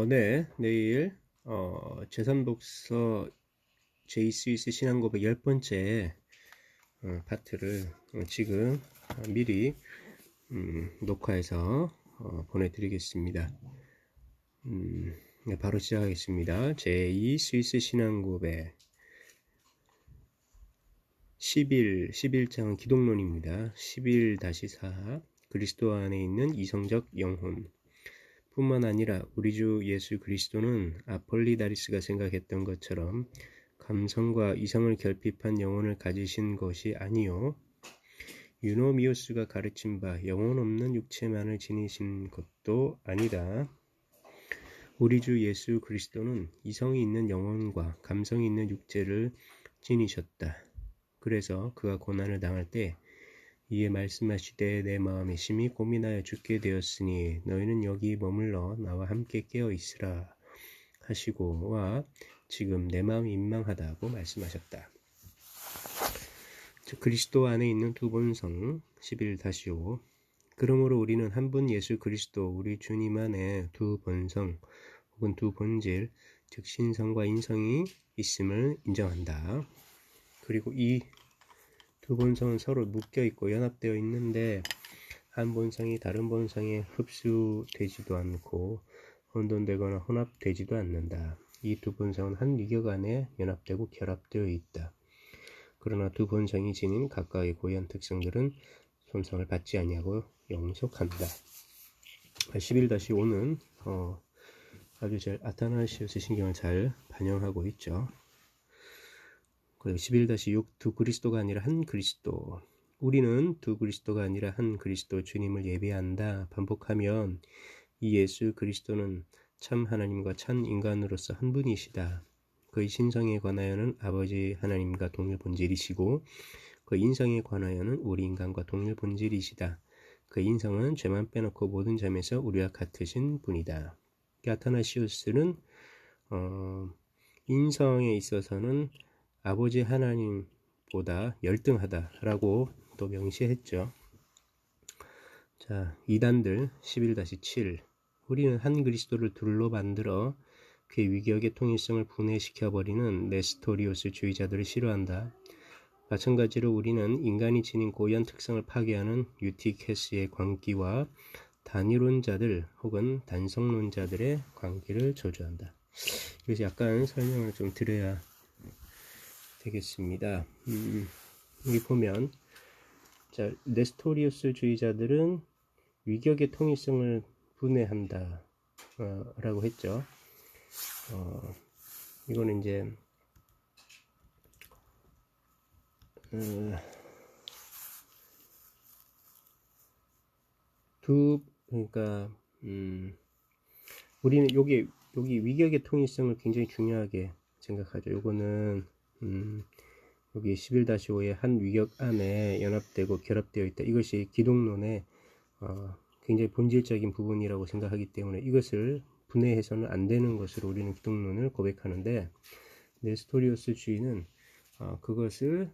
네, 내일 제3독서 제이스위스 신앙고백 10번째 파트를 지금 미리 녹화해서 보내드리겠습니다. 네, 바로 시작하겠습니다. 제2스위스 신앙고백 11장은 기독론입니다. 11-4 그리스도 안에 있는 이성적 영혼 뿐만 아니라 우리 주 예수 그리스도는 아폴리다리스가 생각했던 것처럼 감성과 이성을 결핍한 영혼을 가지신 것이 아니요 유노미우스가 가르친 바 영혼 없는 육체만을 지니신 것도 아니다. 우리 주 예수 그리스도는 이성이 있는 영혼과 감성이 있는 육체를 지니셨다. 그래서 그가 고난을 당할 때 이에 말씀하시되 내 마음이 심히 고민하여 죽게 되었으니 너희는 여기 머물러 나와 함께 깨어 있으라 하시고 와 지금 내 마음이 민망하다고 말씀하셨다. 그리스도 안에 있는 두 본성 11-5 그러므로 우리는 한 분 예수 그리스도 우리 주님 안에 두 본성 혹은 두 본질 즉 신성과 인성이 있음을 인정한다. 그리고 이 두 본성은 서로 묶여 있고 연합되어 있는데 한 본성이 다른 본성에 흡수되지도 않고 혼돈되거나 혼합되지도 않는다. 이 두 본성은 한 위격 안에 연합되고 결합되어 있다. 그러나 두 본성이 지닌 각각의 고유한 특성들은 손상을 받지 아니하고 영속한다. 11-5는 아주 잘 아타나시우스 신경을 잘 반영하고 있죠. 그리고 11-6 두 그리스도가 아니라 한 그리스도 우리는 두 그리스도가 아니라 한 그리스도 주님을 예배한다 반복하면 이 예수 그리스도는 참 하나님과 참 인간으로서 한 분이시다. 그의 신성에 관하여는 아버지 하나님과 동일 본질이시고 그 인성에 관하여는 우리 인간과 동일 본질이시다. 그 인성은 죄만 빼놓고 모든 점에서 우리와 같으신 분이다. 아타나시우스는 인성에 있어서는 아버지 하나님보다 열등하다라고 또 명시했죠. 자, 이단들 11-7 우리는 한 그리스도를 둘로 만들어 그의 위격의 통일성을 분해시켜버리는 네스토리오스 주의자들을 싫어한다. 마찬가지로 우리는 인간이 지닌 고유한 특성을 파괴하는 유티케스의 광기와 단일론자들 혹은 단성론자들의 광기를 저주한다. 그래서 약간 설명을 좀 드려야 되겠습니다. 여기 보면 자, 네스토리우스 주의자들은 위격의 통일성을 분해한다 라고 했죠. 이거는 이제 그러니까 우리는 여기 위격의 통일성을 굉장히 중요하게 생각하죠. 요거는 여기 11-5의 한 위격 안에 연합되고 결합되어 있다. 이것이 기독론의 굉장히 본질적인 부분이라고 생각하기 때문에 이것을 분해해서는 안 되는 것으로 우리는 기독론을 고백하는데 네스토리오스주의는 그것을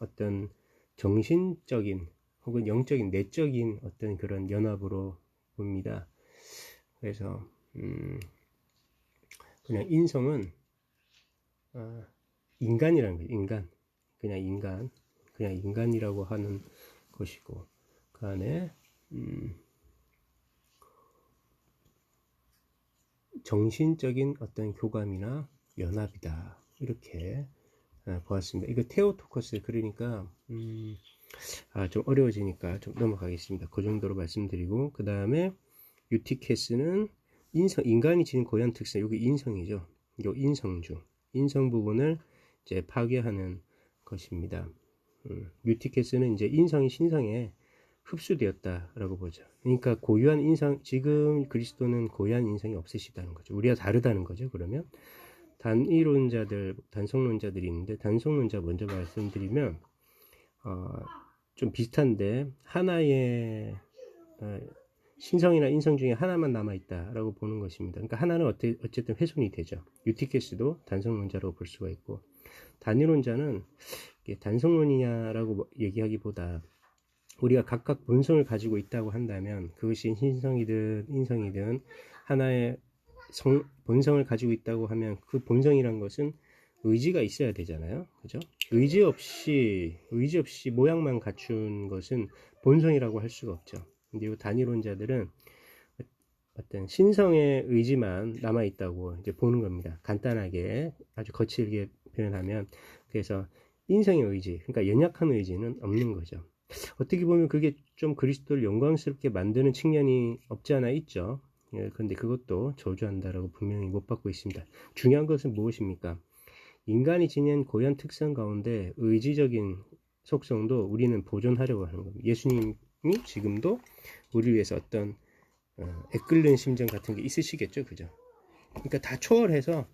어떤 정신적인 혹은 영적인 내적인 어떤 그런 연합으로 봅니다. 그래서 그냥 인성은 인간이라는 거예요. 그냥 인간이라고 하는 것이고 그 안에 정신적인 어떤 교감이나 연합이다 이렇게 보았습니다. 이거 테오토커스 그러니까 좀 어려워지니까 좀 넘어가겠습니다. 그 정도로 말씀드리고 그 다음에 유티케스는 인간이 지닌 고유한 특성 여기 인성이죠. 요 인성 부분을 이제 파괴하는 것입니다. 유티케스는 이제 인성이 신성에 흡수되었다라고 보죠. 그러니까 고유한 인성, 지금 그리스도는 고유한 인성이 없으시다는 거죠. 우리와 다르다는 거죠. 그러면 단성론자들이 있는데 단성론자 먼저 말씀드리면 좀 비슷한데 하나의 신성이나 인성 중에 하나만 남아있다라고 보는 것입니다. 그러니까 하나는 어쨌든 훼손이 되죠. 유티케스도 단성론자라고 볼 수가 있고 단일론자는 단성론이냐라고 얘기하기보다 우리가 각각 본성을 가지고 있다고 한다면 그것이 신성이든 인성이든 하나의 본성을 가지고 있다고 하면 그 본성이란 것은 의지가 있어야 되잖아요. 그죠? 의지 없이 모양만 갖춘 것은 본성이라고 할 수가 없죠. 근데 이 단일론자들은 어떤 신성의 의지만 남아 있다고 이제 보는 겁니다. 간단하게 아주 거칠게 표현하면, 그래서 인성의 의지, 그러니까 연약한 의지는 없는 거죠. 어떻게 보면 그게 좀 그리스도를 영광스럽게 만드는 측면이 없지 않아 있죠. 예, 그런데 그것도 저주한다라고 분명히 못 받고 있습니다. 중요한 것은 무엇입니까? 인간이 지닌 고유한 특성 가운데 의지적인 속성도 우리는 보존하려고 하는 겁니다. 예수님이 지금도 우리 위해서 어떤 애끓는 심정 같은 게 있으시겠죠, 그죠? 그러니까 다 초월해서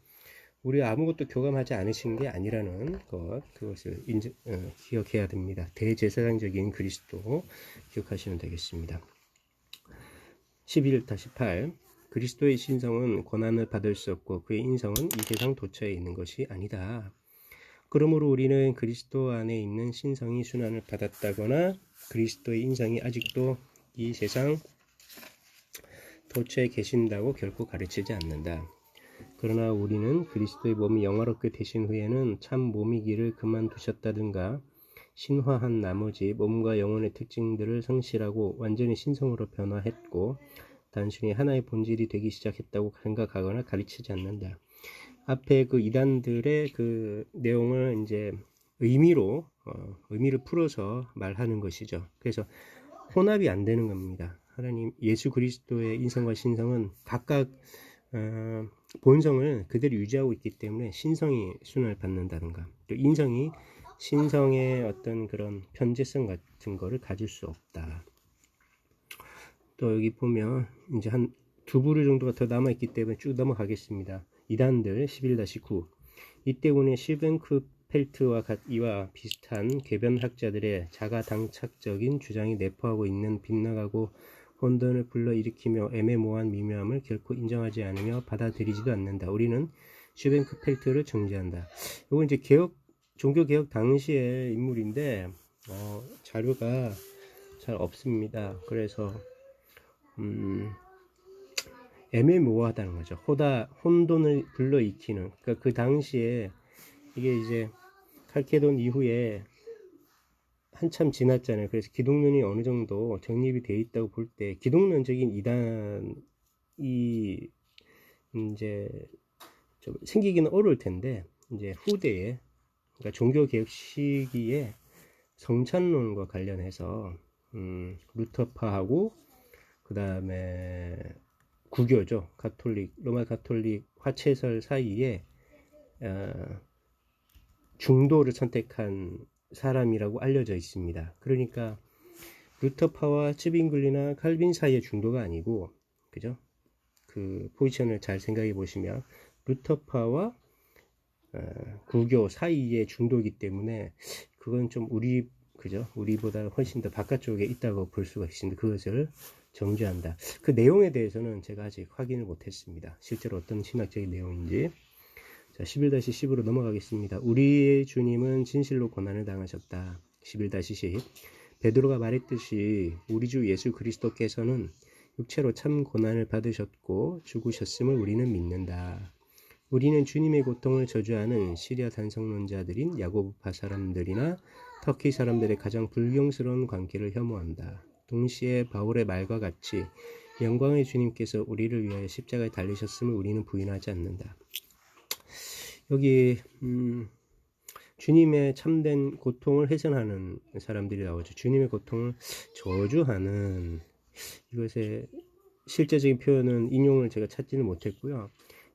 우리 아무것도 교감하지 않으신 게 아니라는 그것을 기억해야 됩니다. 대제사장적인 그리스도 기억하시면 되겠습니다. 11-8 그리스도의 신성은 고난을 받을 수 없고 그의 인성은 이 세상 도처에 있는 것이 아니다. 그러므로 우리는 그리스도 안에 있는 신성이 순환을 받았다거나 그리스도의 인성이 아직도 이 세상 도처에 계신다고 결코 가르치지 않는다. 그러나 우리는 그리스도의 몸이 영화롭게 되신 후에는 참 몸이기를 그만두셨다든가 신화한 나머지 몸과 영혼의 특징들을 성실하고 완전히 신성으로 변화했고 단순히 하나의 본질이 되기 시작했다고 생각하거나 가르치지 않는다. 앞에 그 이단들의 그 내용을 이제 의미를 풀어서 말하는 것이죠. 그래서 혼합이 안 되는 겁니다. 하나님 예수 그리스도의 인성과 신성은 각각 본성을 그대로 유지하고 있기 때문에 신성이 순환을 받는다든가 또 인성이 신성의 어떤 그런 편재성 같은 거를 가질 수 없다. 또 여기 보면 이제 한 두 부류 정도가 더 남아있기 때문에 쭉 넘어가겠습니다. 이단들 11-9 이 때문에 슈벤크펠트와 이와 비슷한 궤변학자들의 자가당착적인 주장이 내포하고 있는 빗나가고 혼돈을 불러일으키며 애매모호한 미묘함을 결코 인정하지 않으며 받아들이지도 않는다. 우리는 슈벤크펠트를 정죄한다. 이건 이제 종교개혁 당시의 인물인데 자료가 잘 없습니다. 그래서 애매모호하다는 거죠. 혼돈을 불러일으키는. 그러니까 그 당시에 이게 이제 칼케돈 이후에 한참 지났잖아요. 그래서 기독론이 어느 정도 정립이 되어 있다고 볼 때 기독론적인 이단이 이제 좀 생기기는 어려울 텐데 이제 후대에 그러니까 종교개혁 시기에 성찬론과 관련해서 루터파하고 그 다음에 구교죠. 로마 가톨릭 화채설 사이에 중도를 선택한 사람이라고 알려져 있습니다. 그러니까 루터파와 츠빙글리나 칼빈 사이의 중도가 아니고, 그죠? 그 포지션을 잘 생각해 보시면 루터파와 구교 사이의 중도이기 때문에 그건 좀 우리보다 훨씬 더 바깥쪽에 있다고 볼 수가 있습니다. 그것을 정죄한다. 그 내용에 대해서는 제가 아직 확인을 못했습니다. 실제로 어떤 신학적인 내용인지. 자, 11-10으로 넘어가겠습니다. 우리의 주님은 진실로 고난을 당하셨다. 11-10 베드로가 말했듯이 우리 주 예수 그리스도께서는 육체로 참 고난을 받으셨고 죽으셨음을 우리는 믿는다. 우리는 주님의 고통을 저주하는 시리아 단성론자들인 야고보파 사람들이나 터키 사람들의 가장 불경스러운 관계를 혐오한다. 동시에 바울의 말과 같이 영광의 주님께서 우리를 위하여 십자가에 달리셨음을 우리는 부인하지 않는다. 여기 주님의 참된 고통을 훼손하는 사람들이 나오죠. 주님의 고통을 저주하는, 이것의 실제적인 표현은 인용을 제가 찾지는 못했고요.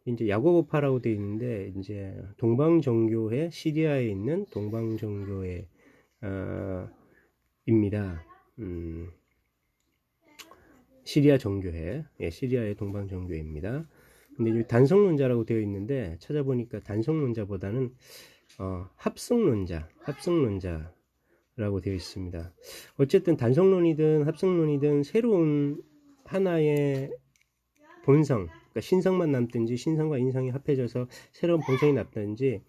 이제 야고보파라고 되어 있는데 이제 동방정교회, 시리아에 있는 동방정교회 입니다. 시리아 정교회, 시리아의 동방정교회입니다. 근데 이제 단성론자라고 되어 있는데 찾아보니까 단성론자보다는 합성론자라고 되어 있습니다. 어쨌든 단성론이든 합성론이든 새로운 하나의 본성, 그러니까 신성만 남든지 신성과 인성이 합해져서 새로운 본성이 남든지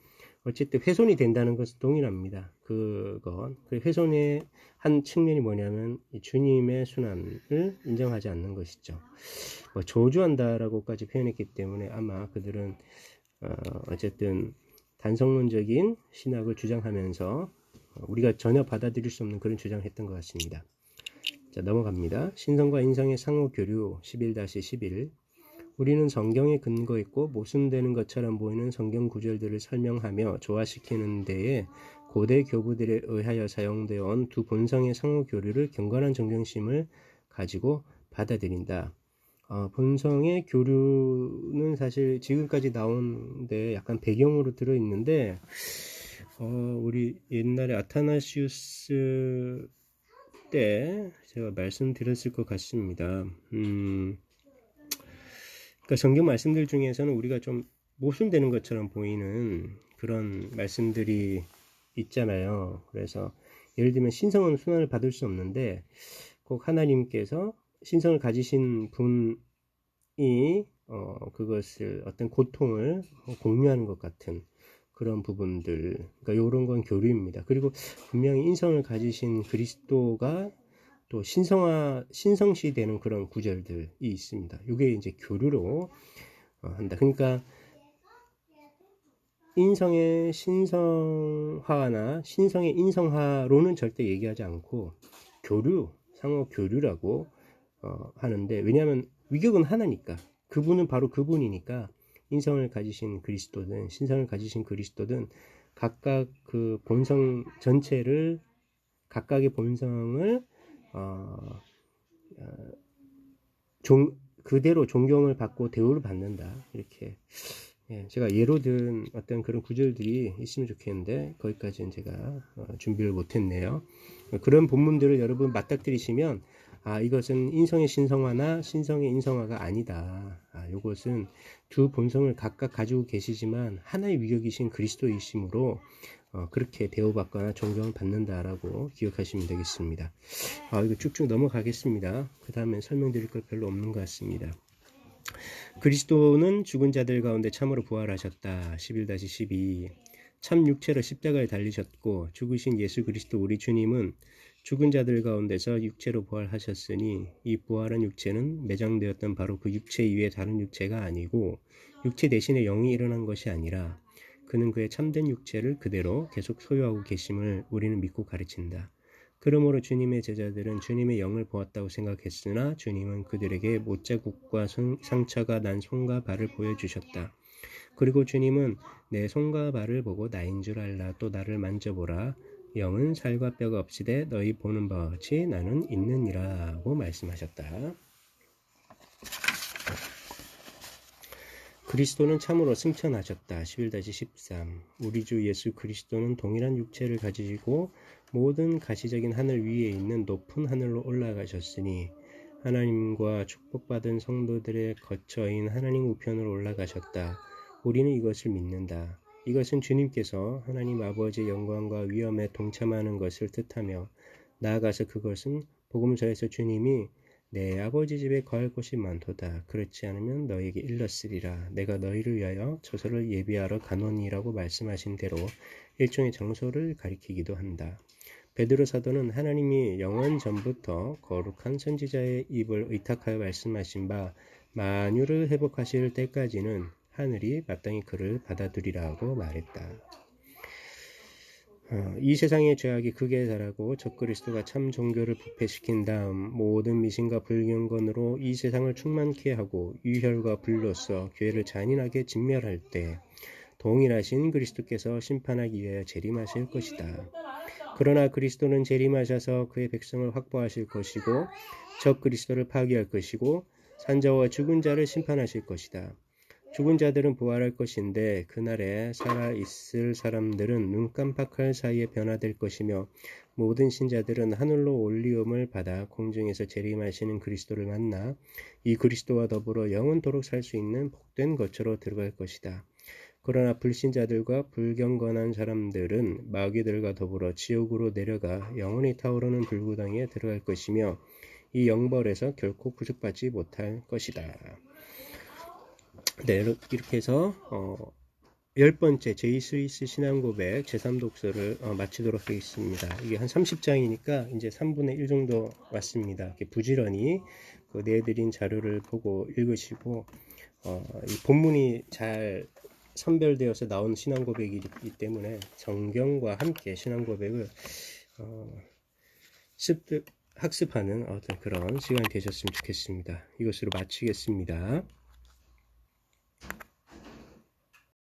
어쨌든 훼손이 된다는 것은 동일합니다. 그건 훼손의 한 측면이 뭐냐면 주님의 순환을 인정하지 않는 것이죠. 뭐 저주한다라고까지 표현했기 때문에 아마 그들은 어쨌든 단성론적인 신학을 주장하면서 우리가 전혀 받아들일 수 없는 그런 주장을 했던 것 같습니다. 자, 넘어갑니다. 신성과 인성의 상호 교류 11-11. 우리는 성경에 근거 있고 모순되는 것처럼 보이는 성경 구절들을 설명하며 조화시키는 데에 고대 교부들에 의하여 사용되어 온 두 본성의 상호 교류를 경건한 정정심을 가지고 받아들인다. 본성의 교류는 사실 지금까지 나온데 약간 배경으로 들어있는데 우리 옛날에 아타나시우스 때 제가 말씀드렸을 것 같습니다. 그러니까 성경 말씀들 중에서는 우리가 좀 모순되는 것처럼 보이는 그런 말씀들이 있잖아요. 그래서 예를 들면 신성은 순환을 받을 수 없는데 꼭 하나님께서 신성을 가지신 분이 그것을 어떤 고통을 공유하는 것 같은 그런 부분들, 그러니까 이런 건 교류입니다. 그리고 분명히 인성을 가지신 그리스도가 또 신성시 되는 그런 구절들이 있습니다. 이게 이제 교류로 한다. 그러니까 인성의 신성화나 신성의 인성화로는 절대 얘기하지 않고 교류, 상호 교류라고 하는데, 왜냐하면 위격은 하나니까, 그분은 바로 그분이니까 인성을 가지신 그리스도든 신성을 가지신 그리스도든 각각 그 본성 전체를, 각각의 본성을 그대로 존경을 받고 대우를 받는다. 이렇게 제가 예로 든 어떤 그런 구절들이 있으면 좋겠는데 거기까지는 제가 준비를 못했네요. 그런 본문들을 여러분 맞닥뜨리시면 이것은 인성의 신성화나 신성의 인성화가 아니다. 이것은 두 본성을 각각 가지고 계시지만 하나의 위격이신 그리스도이심으로 그렇게 대우받거나 존경을 받는다라고 기억하시면 되겠습니다. 이거 쭉쭉 넘어가겠습니다. 그 다음에 설명드릴 것 별로 없는 것 같습니다. 그리스도는 죽은 자들 가운데 참으로 부활하셨다. 11-12. 참 육체로 십자가에 달리셨고 죽으신 예수 그리스도 우리 주님은 죽은 자들 가운데서 육체로 부활하셨으니 이 부활한 육체는 매장되었던 바로 그 육체 이외에 다른 육체가 아니고 육체 대신에 영이 일어난 것이 아니라 그는 그의 참된 육체를 그대로 계속 소유하고 계심을 우리는 믿고 가르친다. 그러므로 주님의 제자들은 주님의 영을 보았다고 생각했으나 주님은 그들에게 못자국과 상처가 난 손과 발을 보여주셨다. 그리고 주님은 내 손과 발을 보고 나인 줄 알라. 또 나를 만져보라. 영은 살과 뼈가 없이되 너희 보는 바와 같이 나는 있느니라고 말씀하셨다. 그리스도는 참으로 승천하셨다. 11-13. 우리 주 예수 그리스도는 동일한 육체를 가지시고 모든 가시적인 하늘 위에 있는 높은 하늘로 올라가셨으니 하나님과 축복받은 성도들의 거처인 하나님 우편으로 올라가셨다. 우리는 이것을 믿는다. 이것은 주님께서 하나님 아버지의 영광과 위엄에 동참하는 것을 뜻하며 나아가서 그것은 복음서에서 주님이 내 아버지 집에 거할 곳이 많도다. 그렇지 않으면 너에게 일렀으리라. 내가 너희를 위하여 처소를 예비하러 가노니라고 말씀하신 대로 일종의 장소를 가리키기도 한다. 베드로 사도는 하나님이 영원 전부터 거룩한 선지자의 입을 의탁하여 말씀하신 바 만유를 회복하실 때까지는 하늘이 마땅히 그를 받아들이라고 말했다. 이 세상의 죄악이 극에 달하고 적그리스도가 참 종교를 부패시킨 다음 모든 미신과 불경건으로 이 세상을 충만케 하고 유혈과 불로써 교회를 잔인하게 진멸할 때 동일하신 그리스도께서 심판하기 위하여 재림하실 것이다. 그러나 그리스도는 재림하셔서 그의 백성을 확보하실 것이고 적그리스도를 파괴할 것이고 산자와 죽은 자를 심판하실 것이다. 죽은 자들은 부활할 것인데 그날에 살아있을 사람들은 눈 깜빡할 사이에 변화될 것이며 모든 신자들은 하늘로 올리움을 받아 공중에서 재림하시는 그리스도를 만나 이 그리스도와 더불어 영원토록 살 수 있는 복된 거처로 들어갈 것이다. 그러나 불신자들과 불경건한 사람들은 마귀들과 더불어 지옥으로 내려가 영원히 타오르는 불구덩이에 들어갈 것이며 이 영벌에서 결코 구속받지 못할 것이다. 네, 이렇게 해서 10번째 제이스위스 신앙고백 제3독서를 마치도록 하겠습니다. 이게 한 30장이니까 이제 3분의 1 정도 왔습니다. 이렇게 부지런히 그 내드린 자료를 보고 읽으시고 이 본문이 잘 선별되어서 나온 신앙고백이기 때문에 성경과 함께 신앙고백을 학습하는 어떤 그런 시간이 되셨으면 좋겠습니다. 이것으로 마치겠습니다.